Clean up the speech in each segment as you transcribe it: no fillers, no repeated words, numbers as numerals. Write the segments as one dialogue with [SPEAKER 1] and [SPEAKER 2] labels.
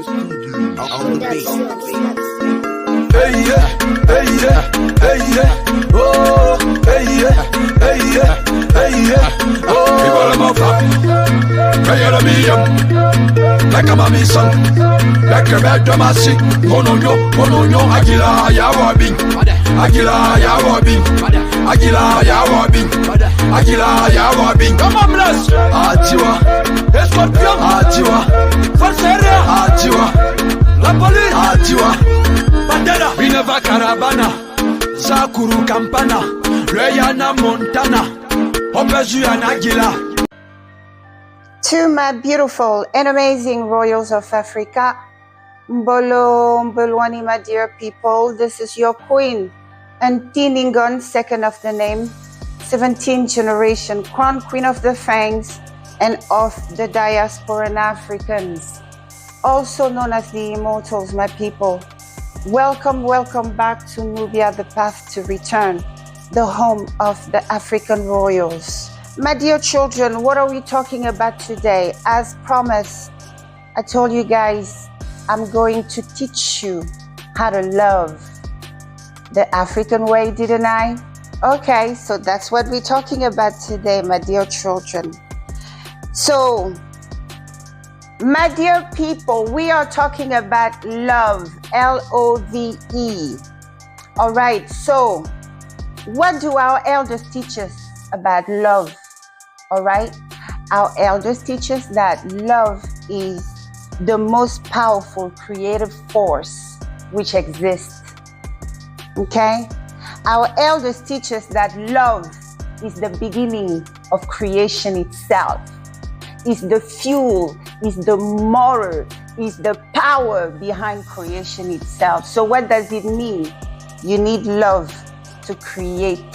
[SPEAKER 1] On the beat.
[SPEAKER 2] Hey yeah, hey yeah, hey yeah, oh, hey yeah, hey yeah, hey yeah, oh. People them a flap, pray the medium, like a mommy son, like a bad dramatic. Kono yo, agila ya wabing, agila ya wabing, agila ya wabing, agila ya wabing. Come on, bless. Atiwa, escorpion, atiwa, falseria, atiwa, la police, atiwa. Bandera, Vineva Caravana, Zakuru Campana, Rayana Montana, Opezuan Aguila.
[SPEAKER 3] To my beautiful and amazing royals of Africa, Mbolo, Mbulwani, my dear people, this is your queen, Ngningone II of the name, 17th generation, crown queen of the Fangs and of the Diaspora Africans, also known as the Immortals, my people. Welcome back to Nubia, the path to return, the home of the African royals. My dear children, what are we talking about today? As promised, I told you guys, I'm going to teach you how to love the African way, didn't I? Okay, so that's what we're talking about today, my dear children. So, my dear people, we are talking about love, L-O-V-E. All right, so what do our elders teach us about love? All right, our elders teach us that love is the most powerful creative force which exists. Okay, our elders teach us that love is the beginning of creation itself. Is the fuel, is the motor, is the power behind creation itself. So what does it mean? You need love to create.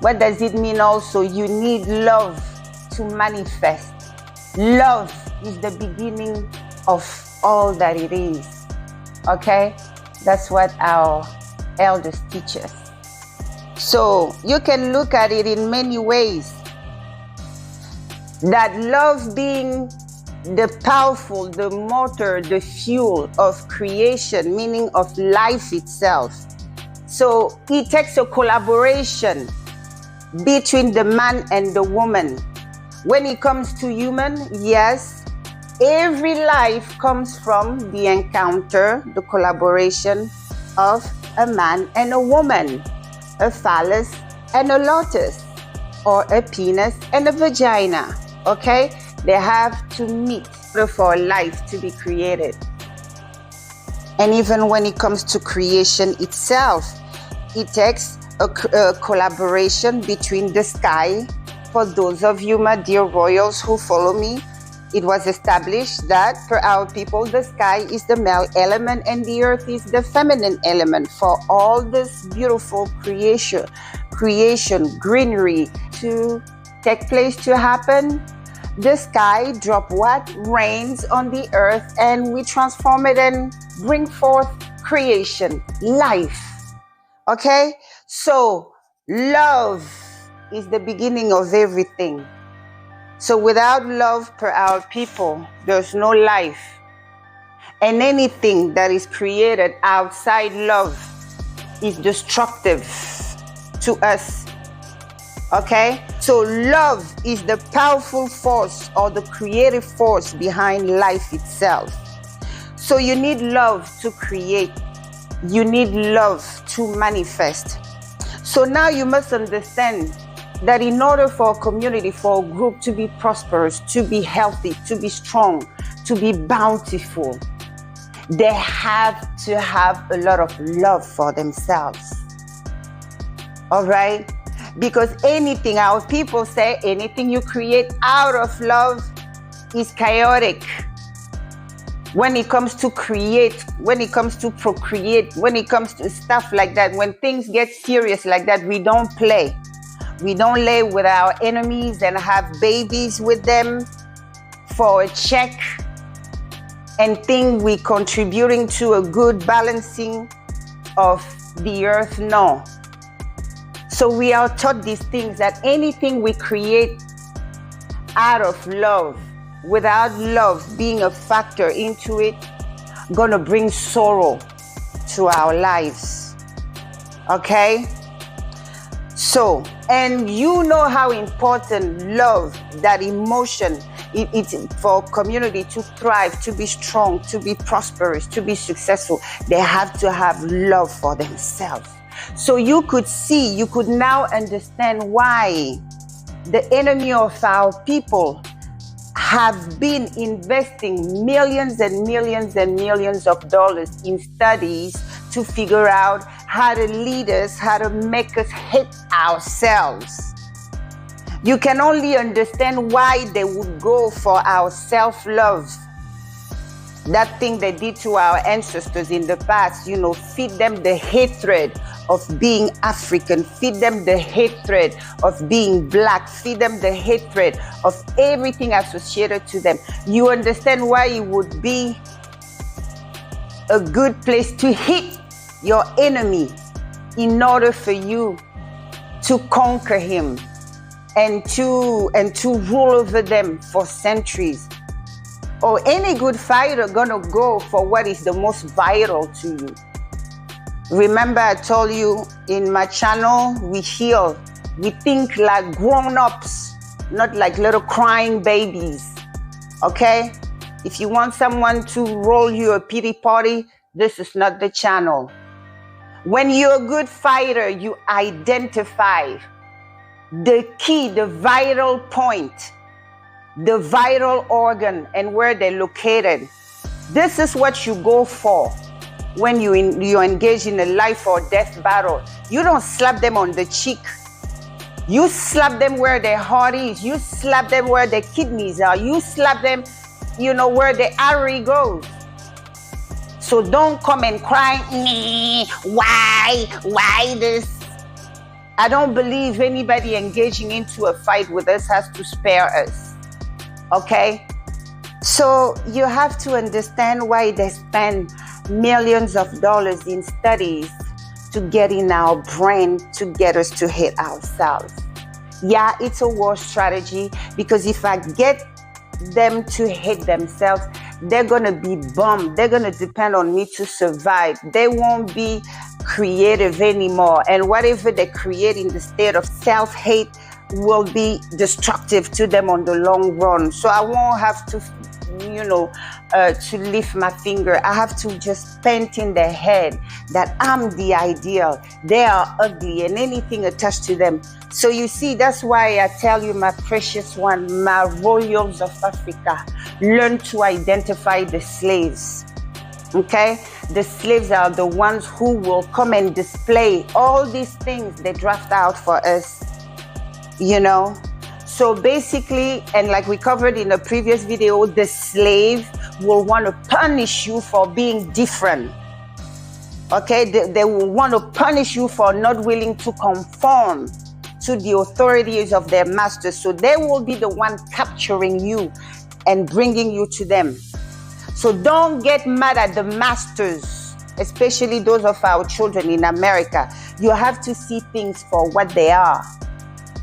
[SPEAKER 3] What does it mean also? You need love to manifest. Love is the beginning of all that it is. Okay? That's what our elders teach us. So you can look at it in many ways. That love being the powerful, the motor, the fuel of creation, meaning of life itself. So it takes a collaboration between the man and the woman. When it comes to human, yes, every life comes from the encounter, the collaboration of a man and a woman, a phallus and a lotus, or a penis and a vagina. Okay, they have to meet for life to be created. And even when it comes to creation itself, it takes a collaboration between the sky. For those of you, my dear royals who follow me, it was established that for our people, the sky is the male element and the earth is the feminine element. For all this beautiful creation, greenery to take place, to happen, the sky drop what? Rains on the earth, and we transform it and bring forth creation, life. Okay? So, love is the beginning of everything. So without love for our people, there's no life. And anything that is created outside love is destructive to us. Okay? So love is the powerful force or the creative force behind life itself. So you need love to create. You need love to manifest. So now you must understand that in order for a community, for a group to be prosperous, to be healthy, to be strong, to be bountiful, they have to have a lot of love for themselves. All right? Because anything, our people say, anything you create out of love is chaotic. When it comes to create, when it comes to procreate, when it comes to stuff like that, when things get serious like that, we don't play. We don't lay with our enemies and have babies with them for a check and think we're contributing to a good balancing of the earth. No. So we are taught these things, that anything we create out of love, without love being a factor into it, gonna bring sorrow to our lives. Okay? So, and you know how important love, that emotion, it's for community to thrive, to be strong, to be prosperous, to be successful. They have to have love for themselves. So you could see, you could now understand why the enemy of our people have been investing millions and millions and millions of dollars in studies to figure out how to lead us, how to make us hate ourselves. You can only understand why they would go for our self-love. That thing they did to our ancestors in the past, you know, feed them the hatred of being African, feed them the hatred of being black, feed them the hatred of everything associated to them. You understand why it would be a good place to hit your enemy in order for you to conquer him and to rule over them for centuries. Or any good fighter gonna go for what is the most vital to you. Remember, I told you in my channel, we heal. We think like grown-ups, not like little crying babies. Okay? If you want someone to roll you a pity party, this is not the channel. When you're a good fighter, you identify the key, the vital point, the vital organ, and where they're located. This is what you go for when you engage in a life or death battle. You don't slap them on the cheek. You slap them where their heart is. You slap them where their kidneys are. You slap them, you know, where the artery goes. So don't come and cry, why this? I don't believe anybody engaging into a fight with us has to spare us. Okay? So you have to understand why they spend millions of dollars in studies to get in our brain to get us to hate ourselves. Yeah, it's a war strategy, because if I get them to hate themselves, they're gonna be bummed. They're gonna depend on me to survive. They won't be creative anymore. And whatever they create in the state of self-hate will be destructive to them on the long run. So I won't have to, to lift my finger. I have to just paint in their head that I'm the ideal. They are ugly and anything attached to them. So you see, that's why I tell you, my precious one, my royals of Africa, learn to identify the slaves. Okay? The slaves are the ones who will come and display all these things they draft out for us. So basically, and like we covered in a previous video, the slave will want to punish you for being different. Okay, they will want to punish you for not willing to conform to the authorities of their masters. So they will be the one capturing you and bringing you to them. So don't get mad at the masters, especially those of our children in America. You have to see things for what they are.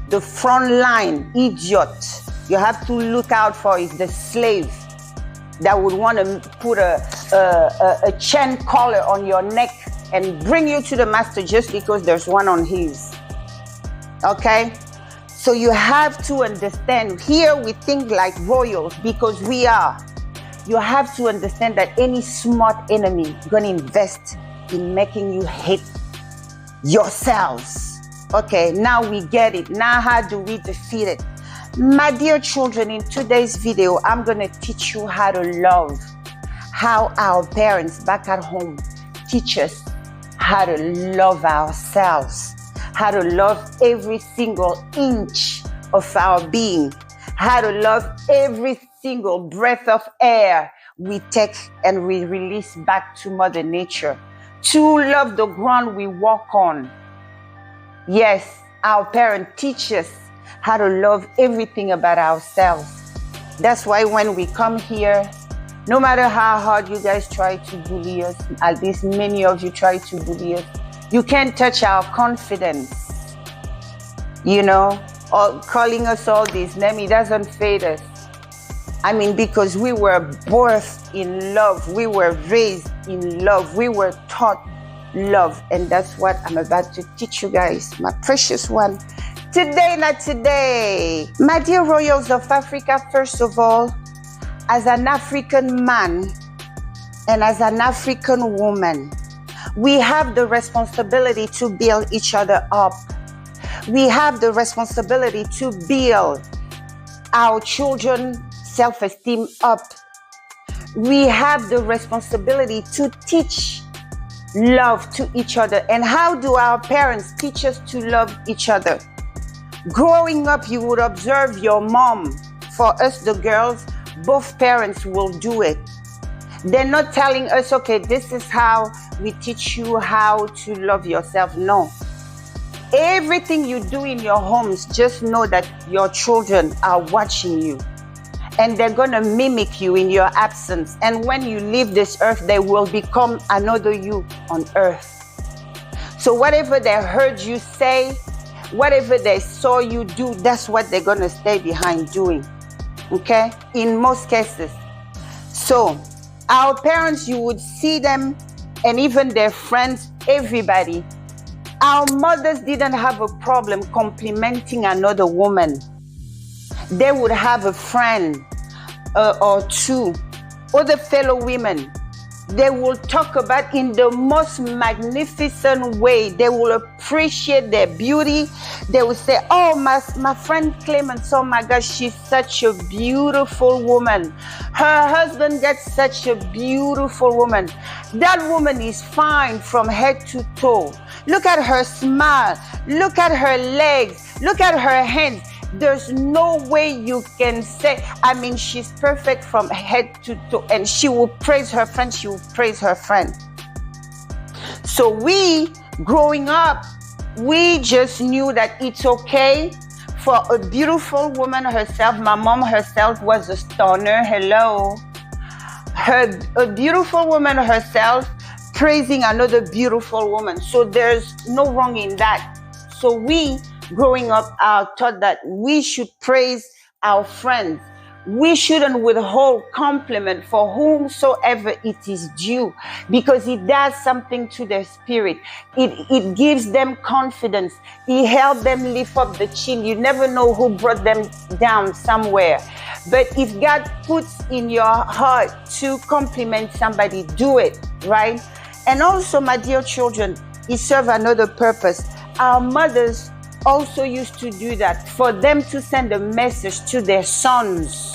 [SPEAKER 3] The frontline idiot you have to look out for is the slave that would want to put a chain collar on your neck and bring you to the master just because there's one on his. Okay? So you have to understand, here we think like royals because we are. You have to understand that any smart enemy is going to invest in making you hate yourselves. Okay, now we get it. Now how do we defeat it? My dear children, in today's video, I'm going to teach you how to love. How our parents back at home teach us how to love ourselves. How to love every single inch of our being. How to love every single breath of air we take and we release back to Mother Nature. To love the ground we walk on. Yes, our parents teach us how to love everything about ourselves. That's why when we come here, no matter how hard you guys try to bully us, at least many of you try to bully us, you can't touch our confidence. Or calling us all this name, it doesn't fade us. I mean, because we were birthed in love, we were raised in love, we were taught love. And that's what I'm about to teach you guys, my precious one. Today, not today. My dear royals of Africa, first of all, as an African man and as an African woman, we have the responsibility to build each other up. We have the responsibility to build our children's self-esteem up. We have the responsibility to teach love to each other. And how do our parents teach us to love each other? Growing up, you would observe your mom. For us, the girls, both parents will do it. They're not telling us, okay, this is how we teach you how to love yourself. No. Everything you do in your homes, just know that your children are watching you. And they're going to mimic you in your absence. And when you leave this earth, they will become another you on earth. So whatever they heard you say, whatever they saw you do, that's what they're going to stay behind doing. Okay? In most cases. So our parents, you would see them, and even their friends, everybody. Our mothers didn't have a problem complimenting another woman. They would have a friend or two, other fellow women. They will talk about in the most magnificent way. They will appreciate their beauty. They will say, oh, my friend Clemence, oh my gosh, she's such a beautiful woman. Her husband gets such a beautiful woman. That woman is fine from head to toe. Look at her smile. Look at her legs. Look at her hands. There's no way you can say, I mean, she's perfect from head to toe. And she will praise her friend. She will praise her friend. So we, growing up, we just knew that it's okay for a beautiful woman herself. My mom herself was a stunner. Hello. A beautiful woman herself praising another beautiful woman. So there's no wrong in that. So we, growing up, are taught that we should praise our friends. We shouldn't withhold compliment for whomsoever it is due, because it does something to their spirit. It gives them confidence. It helps them lift up the chin. You never know who brought them down somewhere. But if God puts in your heart to compliment somebody, do it, right? And also, my dear children, it serves another purpose. Our mothers also used to do that, for them to send a message to their sons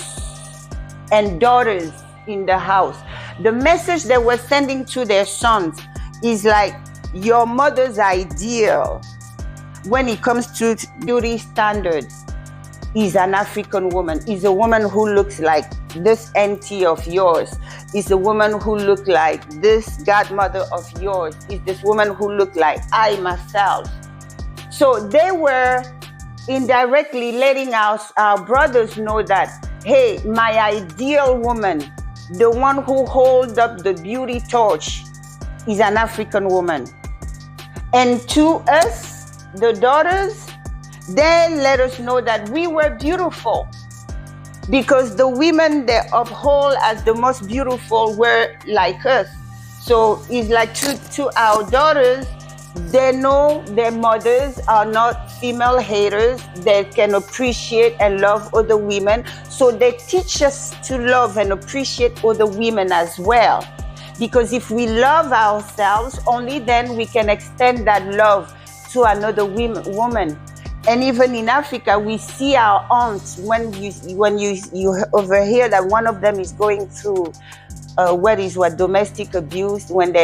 [SPEAKER 3] and daughters in the house. The message they were sending to their sons is like, your mother's ideal when it comes to beauty standards is an African woman, is a woman who looks like this auntie of yours, is a woman who looks like this godmother of yours, is this woman who looks like I myself. So they were indirectly letting our brothers know that, hey, my ideal woman, the one who holds up the beauty torch, is an African woman. And to us, the daughters, they let us know that we were beautiful, because the women they uphold as the most beautiful were like us. So it's like to our daughters, they know their mothers are not female haters. They can appreciate and love other women. So they teach us to love and appreciate other women as well. Because if we love ourselves, only then we can extend that love to another woman. And even in Africa, we see our aunts, when you overhear that one of them is going through domestic abuse, when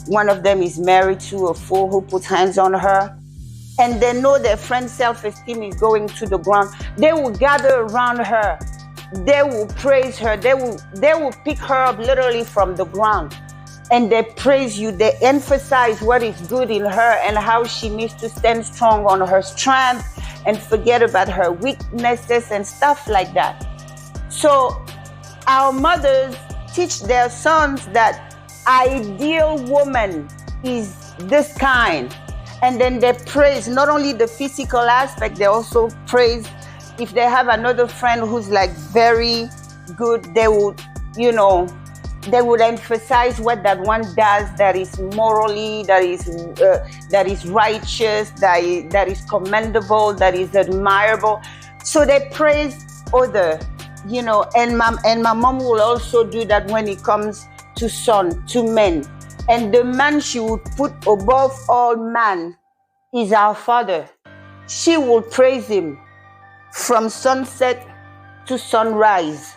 [SPEAKER 3] one of them is married to a fool who puts hands on her, and they know their friend's self-esteem is going to the ground, they will gather around her. They will praise her. They will pick her up literally from the ground, and they praise you. They emphasize what is good in her and how she needs to stand strong on her strength and forget about her weaknesses and stuff like that. So our mothers teach their sons that ideal woman is this kind. And then they praise not only the physical aspect, they also praise if they have another friend who's like very good, they would, they would emphasize what that one does that is morally, that is righteous, that is commendable, that is admirable. So they praise other, and my mom will also do that when it comes to men. And the man she would put above all man is our father. She will praise him from sunset to sunrise.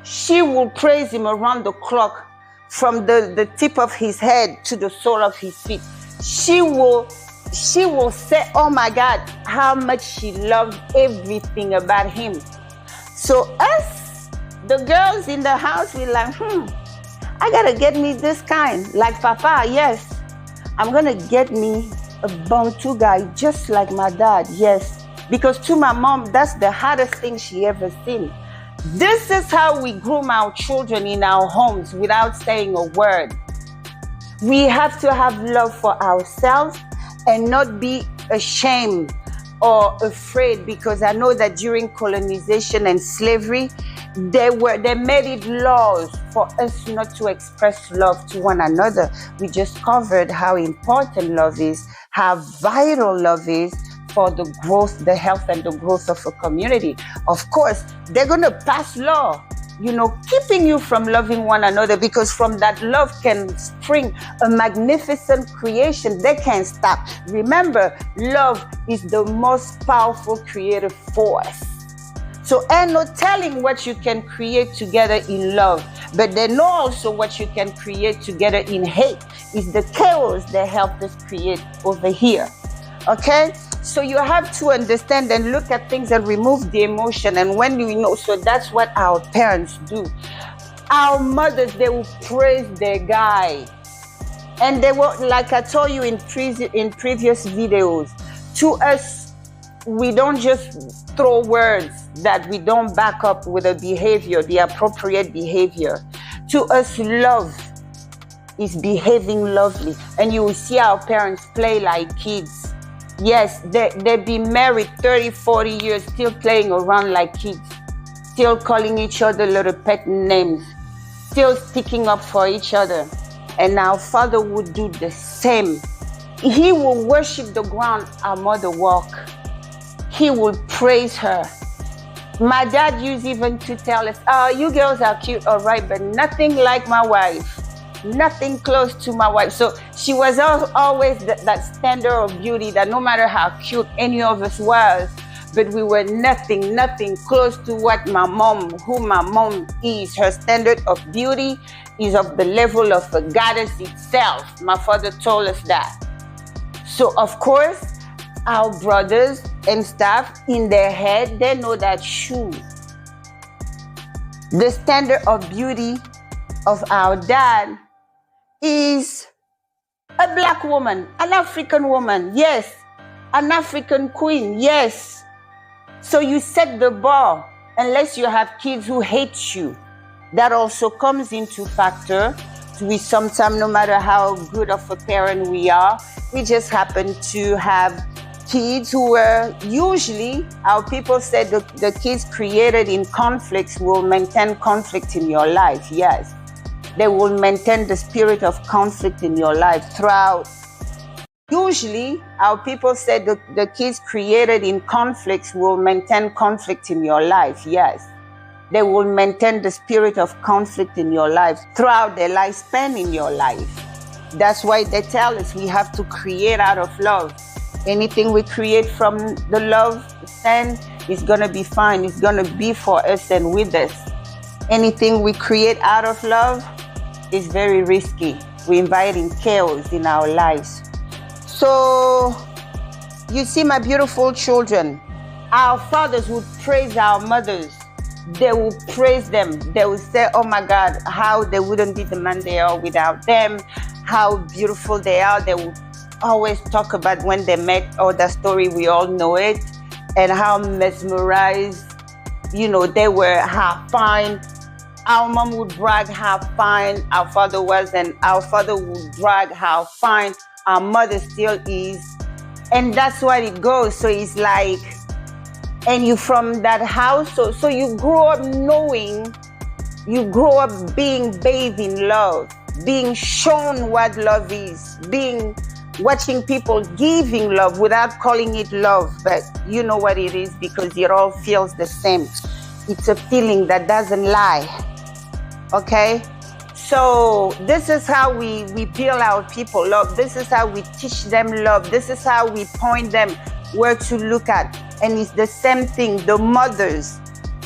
[SPEAKER 3] She will praise him around the clock, from the tip of his head to the sole of his feet. She will say, oh my God, how much she loves everything about him. So us, the girls in the house, we're like, I gotta get me this kind. Like Papa, yes. I'm gonna get me a Bantu guy just like my dad, yes. Because to my mom, that's the hardest thing she ever seen. This is how we groom our children in our homes without saying a word. We have to have love for ourselves and not be ashamed or afraid, because I know that during colonization and slavery, they made it laws for us not to express love to one another. We just covered how important love is, how vital love is for the growth, the health, and the growth of a community. Of course, they're going to pass law, keeping you from loving one another, because from that love can spring a magnificent creation. They can't stop. Remember, love is the most powerful creative force. So, and no telling what you can create together in love, but they know also what you can create together in hate. Is the chaos they help us create over here. Okay? So you have to understand and look at things and remove the emotion. And when so that's what our parents do. Our mothers, they will praise their guy. And they will, like I told you in previous videos, to us, we don't just throw words that we don't back up with a behavior, the appropriate behavior. To us, love is behaving lovely. And you will see our parents play like kids. Yes, they've been married 30, 40 years, still playing around like kids, still calling each other little pet names, still sticking up for each other. And our father would do the same. He will worship the ground our mother walked. He will praise her. My dad used even to tell us, oh, you girls are cute, all right, but nothing like my wife. Nothing close to my wife. So she was always that standard of beauty that no matter how cute any of us was, but we were nothing close to what who my mom is. Her standard of beauty is of the level of a goddess itself. My father told us that. So of course, our brothers and stuff, in their head, they know that the standard of beauty of our dad is a black woman, an African woman, yes, an African queen, yes. So you set the bar, unless you have kids who hate you. That also comes into factor. We sometimes, no matter how good of a parent we are, we just happen to have kids who were usually, our people said the kids created in conflicts will maintain conflict in your life, yes. They will maintain the spirit of conflict in your life throughout. Usually, our people said the kids created in conflicts will maintain conflict in your life, yes. They will maintain the spirit of conflict in your life throughout their lifespan in your life. That's why they tell us we have to create out of love. Anything we create from the love stand is going to be fine. It's going to be for us and with us. Anything we create out of love is very risky. We're inviting chaos in our lives. So, you see, my beautiful children, our fathers would praise our mothers. They will praise them. They will say, oh my God, how they wouldn't be the man they are without them, how beautiful they are. They will always talk about when they met, oh, that story, we all know it, and how mesmerized, they were, how fine. Our mom would brag how fine our father was, and our father would brag how fine our mother still is. And that's what it goes. So it's like, and you from that house, so you grow up knowing You grow up being bathed in love, being shown what love is, watching people giving love without calling it love, but you know what it is because it all feels the same. It's a feeling that doesn't lie. Okay? So this is how we build our people love. This is how we teach them love. This is how we point them where to look at. And it's the same thing, the mothers.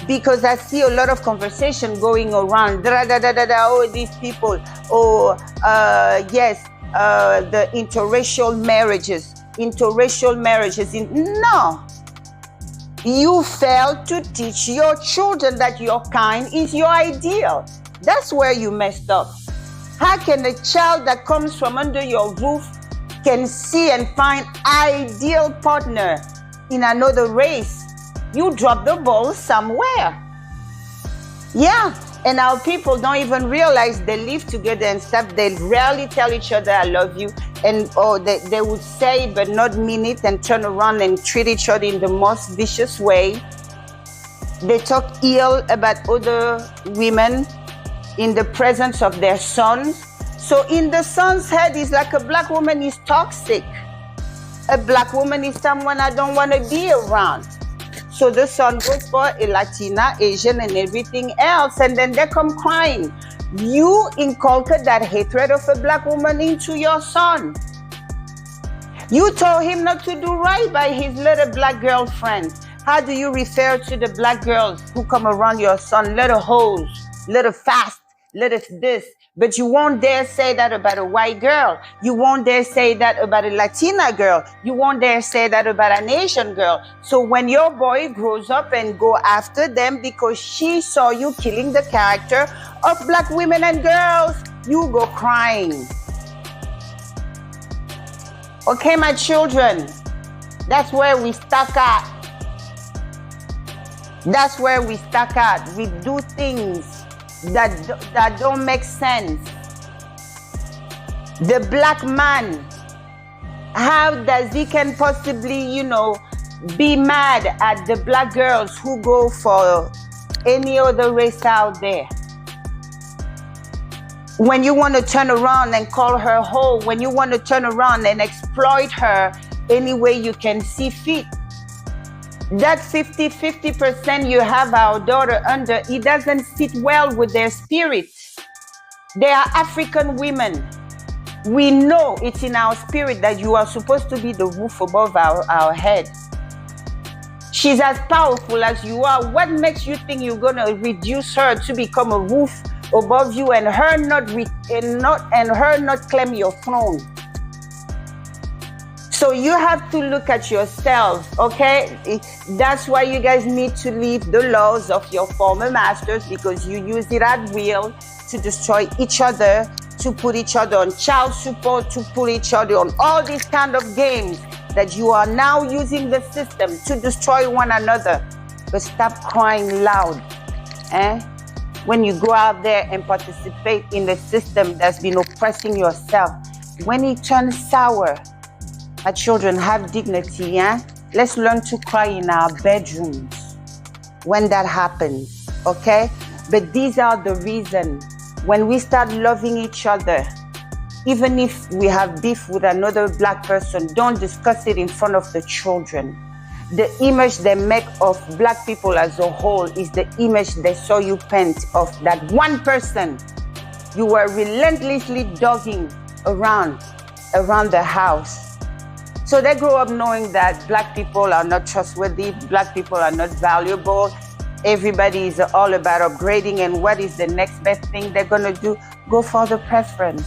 [SPEAKER 3] Because I see a lot of conversation going around. Oh, these people. Oh, yes. The interracial marriages. No. You failed to teach your children that your kind is your ideal. That's where you messed up. How can a child that comes from under your roof can see and find ideal partner in another race? You drop the ball somewhere. Yeah, and our people don't even realize they live together and stuff. They rarely tell each other, I love you. And they would say but not mean it and turn around and treat each other in the most vicious way. They talk ill about other women in the presence of their sons. So in the son's head, it's like a black woman is toxic. A black woman is someone I don't want to be around. So the son goes for a Latina, Asian, and everything else, and then they come crying. You inculcate that hatred of a black woman into your son. You told him not to do right by his little black girlfriend. How do you refer to the black girls who come around your son? Little hoes, little fast, little this. But you won't dare say that about a white girl. You won't dare say that about a Latina girl. You won't dare say that about an Asian girl. So when your boy grows up and go after them because she saw you killing the character of black women and girls, you go crying. Okay, my children, that's where we stuck at. That's where we stuck at. We do things that don't make sense. The black man, how does he can possibly, be mad at the black girls who go for any other race out there? When you want to turn around and call her hoe, when you want to turn around and exploit her any way you can see fit, that 50% you have our daughter under, it doesn't fit well with their spirit. They are African women. We know it's in our spirit that you are supposed to be the roof above our head. She's as powerful as you are. What makes you think you're going to reduce her to become a roof above you and her not claim your throne? So you have to look at yourselves, okay? That's why you guys need to leave the laws of your former masters, because you use it at will to destroy each other, to put each other on child support, to put each other on all these kind of games that you are now using the system to destroy one another. But stop crying loud, when you go out there and participate in the system that's been oppressing yourself. When it turns sour, our children have dignity, Let's learn to cry in our bedrooms when that happens, okay? But these are the reasons. When we start loving each other, even if we have beef with another black person, don't discuss it in front of the children. The image they make of black people as a whole is the image they saw you paint of that one person you were relentlessly dogging around the house. So they grow up knowing that black people are not trustworthy, black people are not valuable. Everybody is all about upgrading, and what is the next best thing they're gonna do? Go for the preference.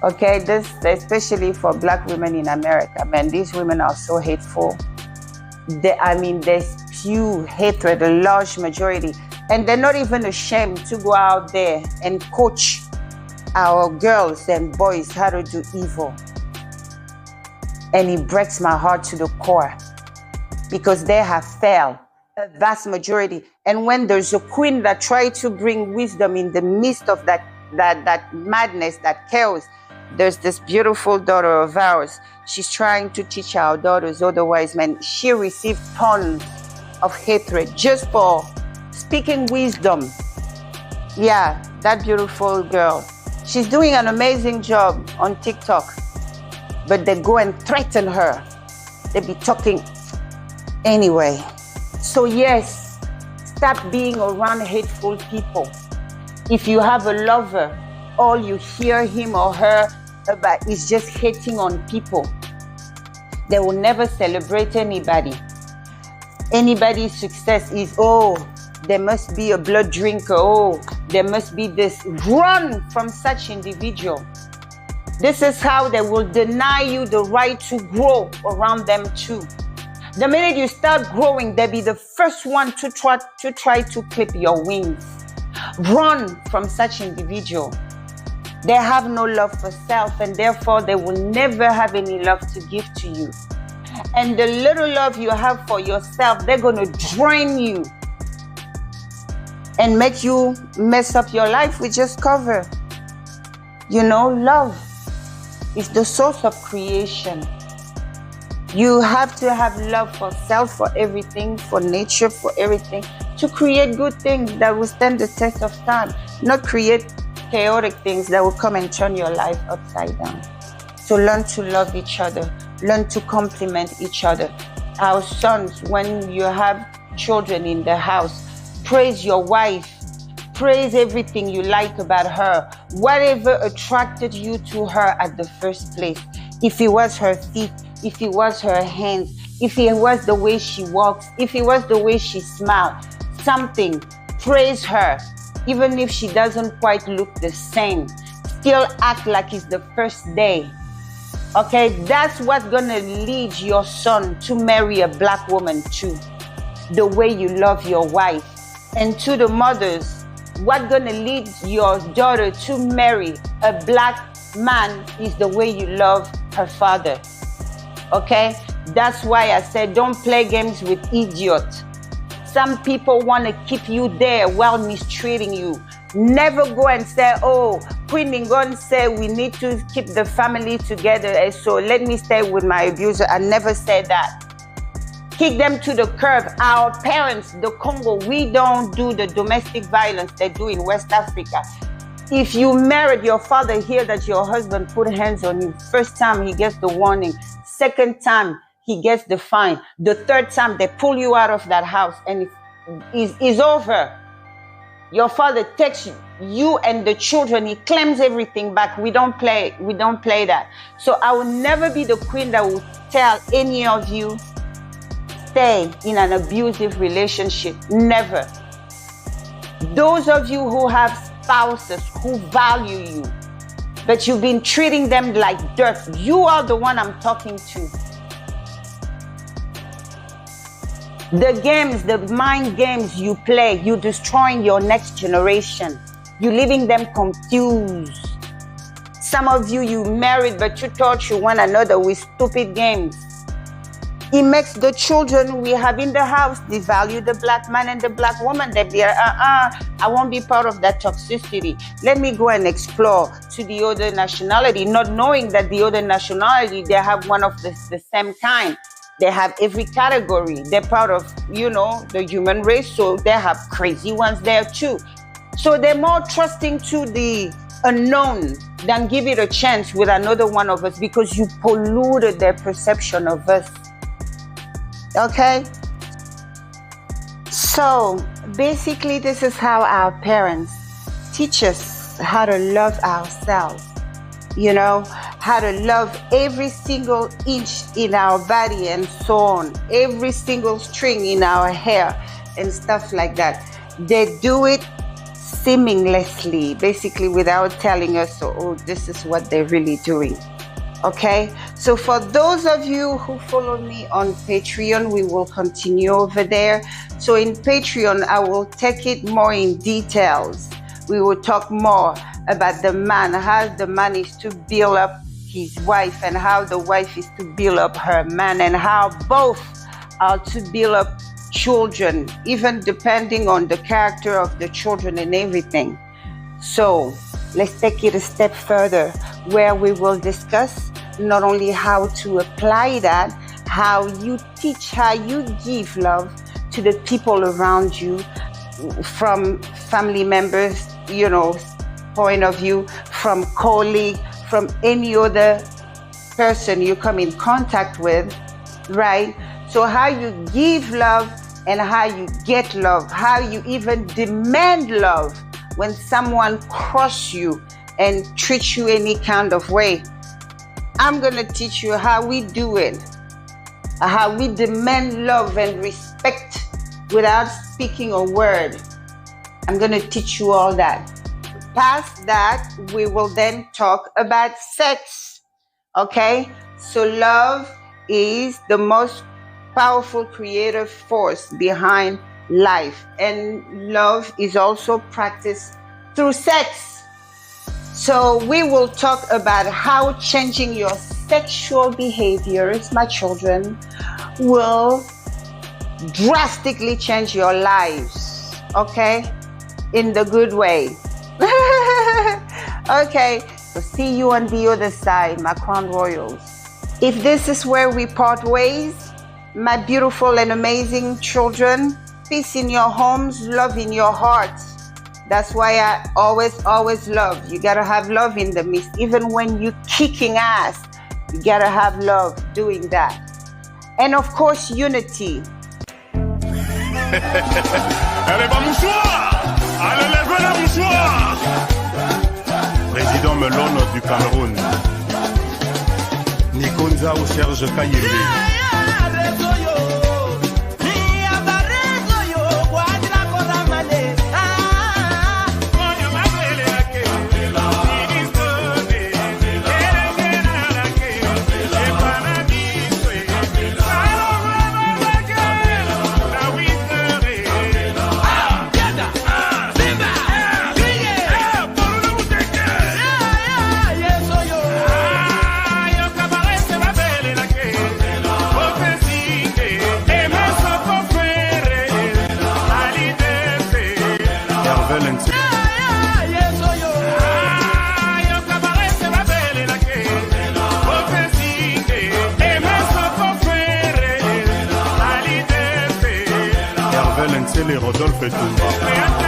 [SPEAKER 3] Okay, this especially for black women in America, man, these women are so hateful. There's pure hatred, a large majority. And they're not even ashamed to go out there and coach our girls and boys how to do evil. And it breaks my heart to the core, because they have failed, a vast majority. And when there's a queen that tries to bring wisdom in the midst of that madness, that chaos, there's this beautiful daughter of ours. She's trying to teach our daughters otherwise, man. She received tons of hatred just for speaking wisdom Yeah, that beautiful girl. She's doing an amazing job on TikTok. But they go and threaten her. They be talking anyway. So yes, stop being around hateful people. If you have a lover, all you hear him or her about is just hating on people. They will never celebrate anybody. Anybody's success is, oh, there must be a blood drinker. Oh, there must be this. Run from such individual. This is how they will deny you the right to grow around them too. The minute you start growing, they'll be the first one to try to clip your wings. Run from such individual. They have no love for self, and therefore they will never have any love to give to you. And the little love you have for yourself, they're going to drain you and make you mess up your life with just cover. You know, love is the source of creation. You have to have love for self, for everything, for nature, for everything, to create good things that will stand the test of time, not create chaotic things that will come and turn your life upside down. So learn to love each other, learn to compliment each other. Our sons, when you have children in the house, praise your wife, praise everything you like about her, whatever attracted you to her at the first place. If it was her feet, if it was her hands, if it was the way she walks, if it was the way she smiled, something, praise her. Even if she doesn't quite look the same, still act like it's the first day. Okay, that's what's gonna lead your son to marry a black woman too. The way you love your wife. And to the mothers, what's gonna lead your daughter to marry a black man is the way you love her father. Okay, that's why I said don't play games with idiots. Some people want to keep you there while mistreating you. Never go and say, oh, Queen Ngningone said we need to keep the family together, and so let me stay with my abuser. I never said that. Kick them to the curb. Our parents, the Congo, we don't do the domestic violence they do in West Africa. If you married, your father hear that your husband put hands on you, first time he gets the warning, second time he gets the fine, the third time they pull you out of that house and it's over. Your father takes you and the children, he claims everything back. We don't play that. So I will never be the queen that will tell any of you stay in an abusive relationship. Never. Those of you who have spouses who value you, but you've been treating them like dirt, you are the one I'm talking to. The games, the mind games you play, you're destroying your next generation. You're leaving them confused. Some of you married, but you taught you one another with stupid games. It makes the children we have in the house devalue the black man and the black woman. They be, I won't be part of that toxicity. Let me go and explore to the other nationality, not knowing that the other nationality, they have one of the same kind. They have every category. They're part of, the human race, so they have crazy ones there too. So they're more trusting to the unknown than give it a chance with another one of us because you polluted their perception of us. Okay? So basically, this is how our parents teach us how to love ourselves. How to love every single inch in our body and so on, every single string in our hair and stuff like that. They do it seamlessly, basically without telling us, oh, this is what they're really doing. Okay, so for those of you who follow me on Patreon, we will continue over there. So in Patreon, I will take it more in details. We will talk more about the man, how the man is to build up his wife and how the wife is to build up her man and how both are to build up children, even depending on the character of the children and everything. So let's take it a step further where we will discuss not only how to apply that, how you teach, how you give love to the people around you, from family members point of view, from colleague, from any other person you come in contact with, right? So how you give love and how you get love, how you even demand love when someone crosses you and treats you any kind of way. I'm gonna teach you how we do it, how we demand love and respect without speaking a word. I'm gonna teach you all that. Past that, we will then talk about sex, okay? So love is the most powerful creative force behind life, and love is also practiced through sex. So we will talk about how changing your sexual behaviors, my children, will drastically change your lives, okay? In the good way. Okay, so see you on the other side, my crown royals. If this is where we part ways, my beautiful and amazing children, peace in your homes, love in your hearts. That's why I always love. You gotta have love in the midst. Even when you're kicking ass, you gotta have love doing that. And of course, unity.
[SPEAKER 1] Président Melon du Cameroun. Nikonza ou Serge Kayembe. Rodolphe Toumba.